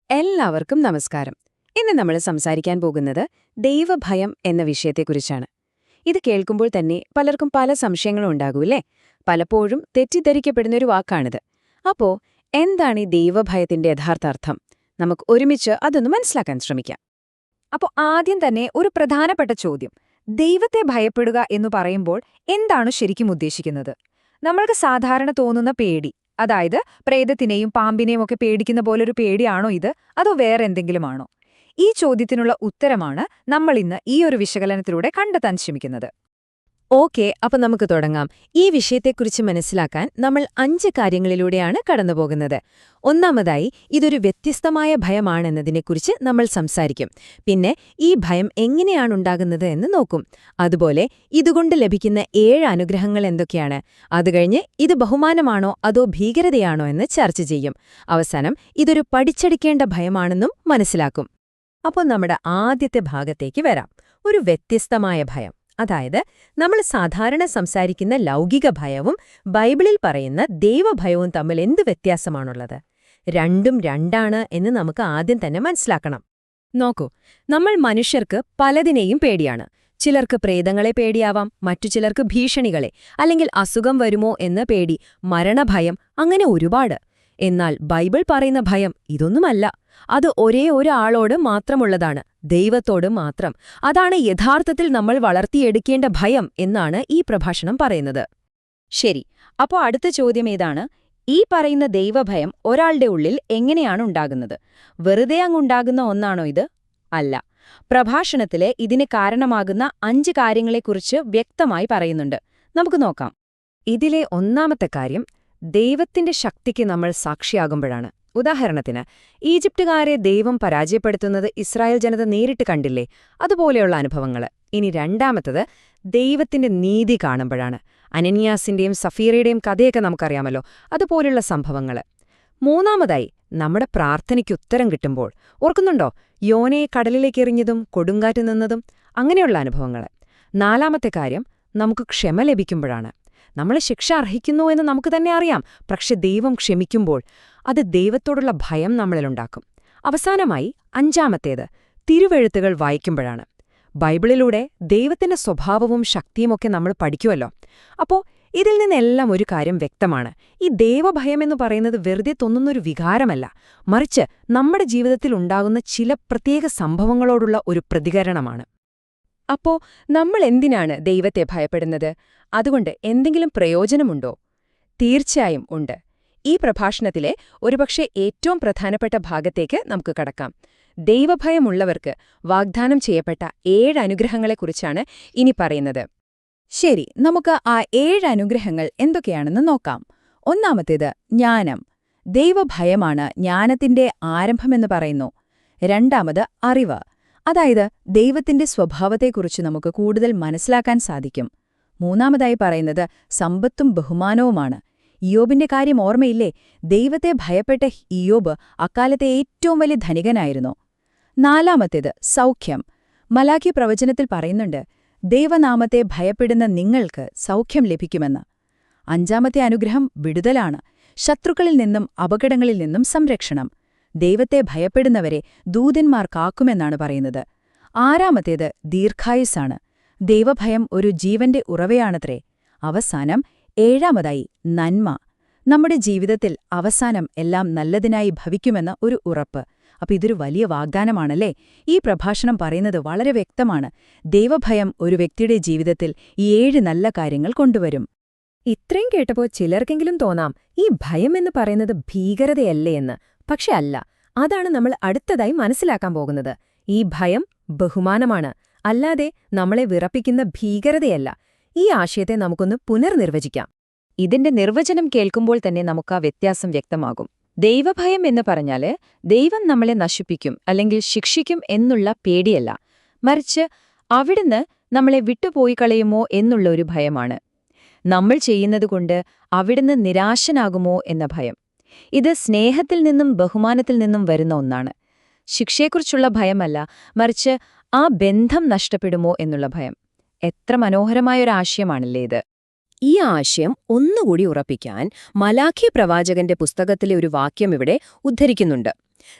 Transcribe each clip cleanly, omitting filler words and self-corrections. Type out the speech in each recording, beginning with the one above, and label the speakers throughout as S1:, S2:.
S1: എല്ലാവർക്കും നമസ്കാരം. ഇന്ന് നമ്മൾ സംസാരിക്കാൻ പോകുന്നത് ദൈവഭയം എന്ന വിഷയത്തെക്കുറിച്ചാണ്. ഇത് കേൾക്കുമ്പോൾ തന്നെ പലർക്കും പല സംശയങ്ങളും ഉണ്ടാകൂല്ലേ? പലപ്പോഴും തെറ്റിദ്ധരിക്കപ്പെടുന്നൊരു വാക്കാണിത്. അപ്പോ എന്താണ് ഈ ദൈവഭയത്തിന്റെ യഥാർത്ഥ അർത്ഥം? നമുക്ക് ഒരുമിച്ച് അതൊന്ന് മനസ്സിലാക്കാൻ ശ്രമിക്കാം.
S2: അപ്പോൾ ആദ്യം തന്നെ ഒരു പ്രധാനപ്പെട്ട ചോദ്യം, ദൈവത്തെ ഭയപ്പെടുക എന്ന് പറയുമ്പോൾ എന്താണ് ശരിക്കും ഉദ്ദേശിക്കുന്നത്? നമ്മൾക്ക് സാധാരണ തോന്നുന്ന പേടി, അതായത് പ്രേതത്തിനെയും പാമ്പിനെയും ഒക്കെ പേടിക്കുന്ന പോലൊരു പേടിയാണോ ഇത്, അതോ വേറെ എന്തെങ്കിലുമാണോ? ഈ ചോദ്യത്തിനുള്ള ഉത്തരമാണ് നമ്മൾ ഇന്ന് ഈ ഒരു വിശകലനത്തിലൂടെ കണ്ടെത്താൻ ശ്രമിക്കുന്നത്.
S1: ഓക്കെ, അപ്പൊ നമുക്ക് തുടങ്ങാം. ഈ വിഷയത്തെക്കുറിച്ച് മനസ്സിലാക്കാൻ നമ്മൾ 5 കാര്യങ്ങളിലൂടെയാണ് കടന്നുപോകുന്നത്. ഒന്നാമതായി, ഇതൊരു വ്യത്യസ്തമായ ഭയമാണെന്നതിനെക്കുറിച്ച് നമ്മൾ സംസാരിക്കും. പിന്നെ ഈ ഭയം എങ്ങനെയാണുണ്ടാകുന്നത് എന്ന് നോക്കും. അതുപോലെ ഇതുകൊണ്ട് ലഭിക്കുന്ന 7 അനുഗ്രഹങ്ങൾ എന്തൊക്കെയാണ്? അതുകഴിഞ്ഞ് ഇത് ബഹുമാനമാണോ അതോ ഭീകരതയാണോ എന്ന് ചർച്ച ചെയ്യും. അവസാനം ഇതൊരു പഠിച്ചെടുക്കേണ്ട ഭയമാണെന്നും മനസ്സിലാക്കും. അപ്പോൾ നമ്മുടെ ആദ്യത്തെ ഭാഗത്തേക്ക് വരാം. ഒരു വ്യത്യസ്തമായ ഭയം. അതായത് നമ്മൾ സാധാരണ സംസാരിക്കുന്ന ലൗകിക ഭയവും ബൈബിളിൽ പറയുന്ന ദൈവഭയവും തമ്മിൽ എന്ത് വ്യത്യാസമാണുള്ളത്? രണ്ടും രണ്ടാണ് എന്ന് നമുക്ക് ആദ്യം തന്നെ മനസ്സിലാക്കണം. നോക്കൂ, നമ്മൾ മനുഷ്യർക്ക് പലതിനെയും പേടിയാണ്. ചിലർക്ക് പ്രേതങ്ങളെ പേടിയാവാം, മറ്റു ചിലർക്ക് ഭീഷണികളെ, അല്ലെങ്കിൽ അസുഖം വരുമോ എന്ന പേടി, മരണഭയം, അങ്ങനെ ഒരുപാട്. എന്നാൽ ബൈബിൾ പറയുന്ന ഭയം ഇതൊന്നുമല്ല. അത് ഒരേ ഒരാളോട് മാത്രമുള്ളതാണ്, ദൈവത്തോട് മാത്രം. അതാണ് യഥാർത്ഥത്തിൽ നമ്മൾ വളർത്തിയെടുക്കേണ്ട ഭയം എന്നാണ് ഈ പ്രഭാഷണം പറയുന്നത്. ശരി, അപ്പോൾ അടുത്ത ചോദ്യം ഏതാണ്? ഈ പറയുന്ന ദൈവഭയം ഒരാളുടെ ഉള്ളിൽ എങ്ങനെയാണ് ഉണ്ടാകുന്നത്? വെറുതെ അങ്ങുണ്ടാകുന്ന ഒന്നാണോ ഇത്? അല്ല. പ്രഭാഷണത്തിലെ ഇതിന് കാരണമാകുന്ന 5 കാര്യങ്ങളെക്കുറിച്ച് വ്യക്തമായി പറയുന്നുണ്ട്. നമുക്ക് നോക്കാം. ഇതിലെ ഒന്നാമത്തെ കാര്യം, ദൈവത്തിന്റെ ശക്തിക്ക് നമ്മൾ സാക്ഷിയാകുമ്പോഴാണ്. ഉദാഹരണത്തിന്, ഈജിപ്തുകാരെ ദൈവം പരാജയപ്പെടുത്തുന്നത് ഇസ്രായേൽ ജനത നേരിട്ട് കണ്ടില്ലേ? അതുപോലെയുള്ള അനുഭവങ്ങൾ. ഇനി രണ്ടാമത്തത്, ദൈവത്തിന്റെ നീതി കാണുമ്പോഴാണ്. അനനിയാസിന്റെയും സഫീറയുടെയും കഥയൊക്കെ നമുക്കറിയാമല്ലോ, അതുപോലുള്ള സംഭവങ്ങൾ. മൂന്നാമതായി, നമ്മുടെ പ്രാർത്ഥനയ്ക്ക് ഉത്തരം കിട്ടുമ്പോൾ. ഓർക്കുന്നുണ്ടോ യോനയെ കടലിലേക്ക് എറിഞ്ഞതും കൊടുങ്കാറ്റ് നിന്നതും? അങ്ങനെയുള്ള അനുഭവങ്ങൾ. നാലാമത്തെ കാര്യം, നമുക്ക് ക്ഷമ ലഭിക്കുമ്പോഴാണ്. നമ്മൾ ശിക്ഷ അർഹിക്കുന്നു എന്ന് നമുക്ക് തന്നെ അറിയാം, പക്ഷെ ദൈവം ക്ഷമിക്കുമ്പോൾ അത് ദൈവത്തോടുള്ള ഭയം നമ്മളിലുണ്ടാക്കും. അവസാനമായി 5-ാമത്തേത്, തിരുവെഴുത്തുകൾ വായിക്കുമ്പോഴാണ്. ബൈബിളിലൂടെ ദൈവത്തിന്റെ സ്വഭാവവും ശക്തിയുമൊക്കെ നമ്മൾ പഠിക്കുമല്ലോ. അപ്പോൾ ഇതിൽ നിന്നെല്ലാം ഒരു കാര്യം വ്യക്തമാണ്. ഈ ദൈവഭയമെന്ന് പറയുന്നത് വെറുതെ തോന്നുന്നൊരു വികാരമല്ല, മറിച്ച് നമ്മുടെ ജീവിതത്തിൽ ഉണ്ടാകുന്ന ചില പ്രത്യേക സംഭവങ്ങളോടുള്ള ഒരു പ്രതികരണമാണ്. അപ്പോ നമ്മൾ എന്തിനാണ് ദൈവത്തെ ഭയപ്പെടുന്നത്? അതുകൊണ്ട് എന്തെങ്കിലും പ്രയോജനമുണ്ടോ? തീർച്ചയായും ഉണ്ട്. ഈ പ്രഭാഷണത്തിലെ ഒരുപക്ഷെ ഏറ്റവും പ്രധാനപ്പെട്ട ഭാഗത്തേക്ക് നമുക്ക് കടക്കാം. ദൈവഭയമുള്ളവർക്ക് വാഗ്ദാനം ചെയ്യപ്പെട്ട 7 അനുഗ്രഹങ്ങളെക്കുറിച്ചാണ് ഇനി പറയുന്നത്.
S2: ശരി, നമുക്ക് ആ 7 അനുഗ്രഹങ്ങൾ എന്തൊക്കെയാണെന്ന് നോക്കാം. ഒന്നാമത്തേത്, ജ്ഞാനം. ദൈവഭയമാണ് ജ്ഞാനത്തിന്റെ ആരംഭമെന്ന് പറയുന്നു. രണ്ടാമത്, അറിവ്. അതായത് ദൈവത്തിന്റെ സ്വഭാവത്തെക്കുറിച്ച് നമുക്ക് കൂടുതൽ മനസ്സിലാക്കാൻ സാധിക്കും. മൂന്നാമതായി പറയുന്നത് സമ്പത്തും ബഹുമാനവുമാണ്. ഇയ്യോബിന്റെ കാര്യം ഓർമ്മയില്ലേ? ദൈവത്തെ ഭയപ്പെട്ട ഇയ്യോബ് അക്കാലത്തെ ഏറ്റവും വലിയ ധനികനായിരുന്നു. നാലാമത്തേത്, സൗഖ്യം. മലാഖി പ്രവചനത്തിൽ പറയുന്നുണ്ട്, ദൈവനാമത്തെ ഭയപ്പെടുന്ന നിങ്ങൾക്ക് സൗഖ്യം ലഭിക്കുമെന്ന്. 5-ാമത്തെ അനുഗ്രഹം വിടുതലാണ്. ശത്രുക്കളിൽ നിന്നും അപകടങ്ങളിൽ നിന്നും സംരക്ഷണം. ദൈവത്തെ ഭയപ്പെടുന്നവരെ ദൂതന്മാർ കാക്കുമെന്നാണ് പറയുന്നത്. 6-ാമത്തേത്, ദീർഘായുസ്സാണ്. ദൈവഭയം ഒരു ജീവന്റെ ഉറവയാണത്രേ. അവസാനം 7-ാമതായി, നന്മ. നമ്മുടെ ജീവിതത്തിൽ അവസാനം എല്ലാം നല്ലതിനായി ഭവിക്കുമെന്ന ഒരു ഉറപ്പ്. അപ്പൊ ഇതൊരു വലിയ വാഗ്ദാനമാണല്ലേ? ഈ പ്രഭാഷണം പറയുന്നത് വളരെ വ്യക്തമാണ്. ദൈവഭയം ഒരു വ്യക്തിയുടെ ജീവിതത്തിൽ ഈ 7 നല്ല കാര്യങ്ങൾ കൊണ്ടുവരും.
S1: ഇത്രയും കേട്ടപ്പോൾ ചിലർക്കെങ്കിലും തോന്നാം, ഈ ഭയം എന്ന് പറയുന്നത് ഭീകരതയല്ലേ എന്ന്. പക്ഷെ അല്ല. അതാണ് നമ്മൾ അടുത്തതായി മനസ്സിലാക്കാൻ പോകുന്നത്. ഈ ഭയം ബഹുമാനമാണ്, അല്ലാതെ നമ്മളെ വിറപ്പിക്കുന്ന ഭീകരതയല്ല. ഈ ആശയത്തെ നമുക്കൊന്ന് പുനർനിർവചിക്കാം. ഇതിന്റെ നിർവചനം കേൾക്കുമ്പോൾ തന്നെ നമുക്ക് ആ വ്യത്യാസം വ്യക്തമാകും. ദൈവഭയം എന്ന് പറഞ്ഞാല് ദൈവം നമ്മളെ നശിപ്പിക്കും അല്ലെങ്കിൽ ശിക്ഷിക്കും എന്നുള്ള പേടിയല്ല, മറിച്ച് അവിടുന്ന് നമ്മളെ വിട്ടുപോയി കളയുമോ എന്നുള്ള ഒരു ഭയമാണ്. നമ്മൾ ചെയ്യുന്നതുകൊണ്ട് അവിടുന്ന് നിരാശനാകുമോ എന്ന ഭയം. ഇത് സ്നേഹത്തിൽ നിന്നും ബഹുമാനത്തിൽ നിന്നും വരുന്ന ഒന്നാണ്. ശിക്ഷയെക്കുറിച്ചുള്ള ഭയമല്ല, മറിച്ച് ആ ബന്ധം നഷ്ടപ്പെടുമോ എന്നുള്ള ഭയം. എത്ര മനോഹരമായൊരാശയമാണല്ലേ ഇത്! ഈ ആശയം ഒന്നുകൂടി ഉറപ്പിക്കാൻ മലാഖി പ്രവാചകന്റെ പുസ്തകത്തിലെ ഒരു വാക്യം ഇവിടെ ഉദ്ധരിക്കുന്നുണ്ട്.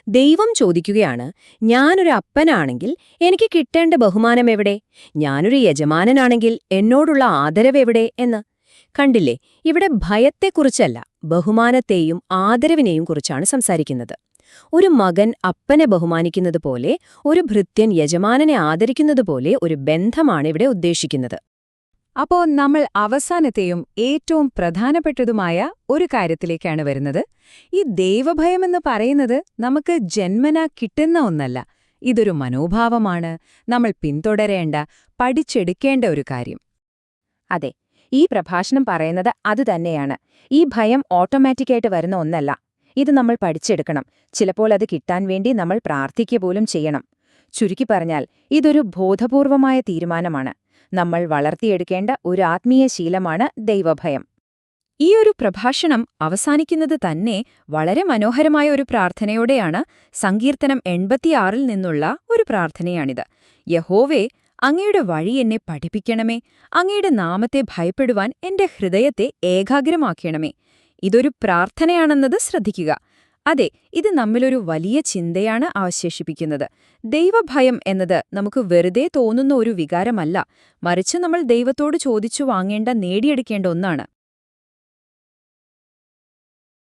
S3: ദൈവം ചോദിക്കുകയാണ്, ഞാനൊരു അപ്പനാണെങ്കിൽ എനിക്ക് കിട്ടേണ്ട ബഹുമാനം എവിടെ? ഞാനൊരു യജമാനനാണെങ്കിൽ എന്നോടുള്ള ആദരവ് എവിടെ എന്ന്. കണ്ടില്ലേ, ഇവിടെ ഭയത്തെക്കുറിച്ചല്ല, ബഹുമാനത്തെയും ആദരവിനെയും കുറിച്ചാണ് സംസാരിക്കുന്നത്. ഒരു മകൻ അപ്പനെ ബഹുമാനിക്കുന്നത് പോലെ, ഒരു ഭൃത്യൻ യജമാനനെ ആദരിക്കുന്നത് പോലെ ഒരു ബന്ധമാണ് ഇവിടെ ഉദ്ദേശിക്കുന്നത്.
S2: അപ്പോ നമ്മൾ അവസാനത്തെയും ഏറ്റവും പ്രധാനപ്പെട്ടതുമായ ഒരു കാര്യത്തിലേക്കാണ് വരുന്നത്. ഈ ദൈവഭയമെന്ന് പറയുന്നത് നമുക്ക് ജന്മനാ കിട്ടുന്ന ഒന്നല്ല. ഇതൊരു മനോഭാവമാണ്, നമ്മൾ പിന്തുടരേണ്ട, പഠിച്ചെടുക്കേണ്ട ഒരു കാര്യം.
S4: അതെ, ഈ പ്രഭാഷണം പറയുന്നത് അതുതന്നെയാണ്. ഈ ഭയം ഓട്ടോമാറ്റിക്കായിട്ട് വരുന്ന ഒന്നല്ല. ഇത് നമ്മൾ പഠിച്ചെടുക്കണം. ചിലപ്പോൾ അത് കിട്ടാൻ വേണ്ടി നമ്മൾ പ്രാർത്ഥിക്കുക പോലും ചെയ്യണം. ചുരുക്കി പറഞ്ഞാൽ, ഇതൊരു ബോധപൂർവമായ തീരുമാനമാണ്. നമ്മൾ വളർത്തിയെടുക്കേണ്ട ഒരു ആത്മീയ ശീലമാണ് ദൈവഭയം.
S2: ഈ ഒരു പ്രഭാഷണം അവസാനിക്കുന്നത് തന്നെ വളരെ മനോഹരമായ ഒരു പ്രാർത്ഥനയോടെയാണ്. സങ്കീർത്തനം 86-ൽ നിന്നുള്ള ഒരു പ്രാർത്ഥനയാണിത്. യഹോവേ, അങ്ങയുടെ വഴി എന്നെ പഠിപ്പിക്കണമേ, അങ്ങയുടെ നാമത്തെ ഭയപ്പെടുവാൻ എന്റെ ഹൃദയത്തെ ഏകാഗ്രമാക്കണമേ. ഇതൊരു പ്രാർത്ഥനയാണെന്നത് ശ്രദ്ധിക്കുക. അതെ, ഇത് നമ്മിലൊരു വലിയ ചിന്തയാണ് അവശേഷിപ്പിക്കുന്നത്. ദൈവഭയം എന്നത് നമുക്ക് വെറുതെ തോന്നുന്ന ഒരു വികാരമല്ല, മറിച്ച് നമ്മൾ ദൈവത്തോട് ചോദിച്ചു വാങ്ങേണ്ട, നേടിയെടുക്കേണ്ട ഒന്നാണ്.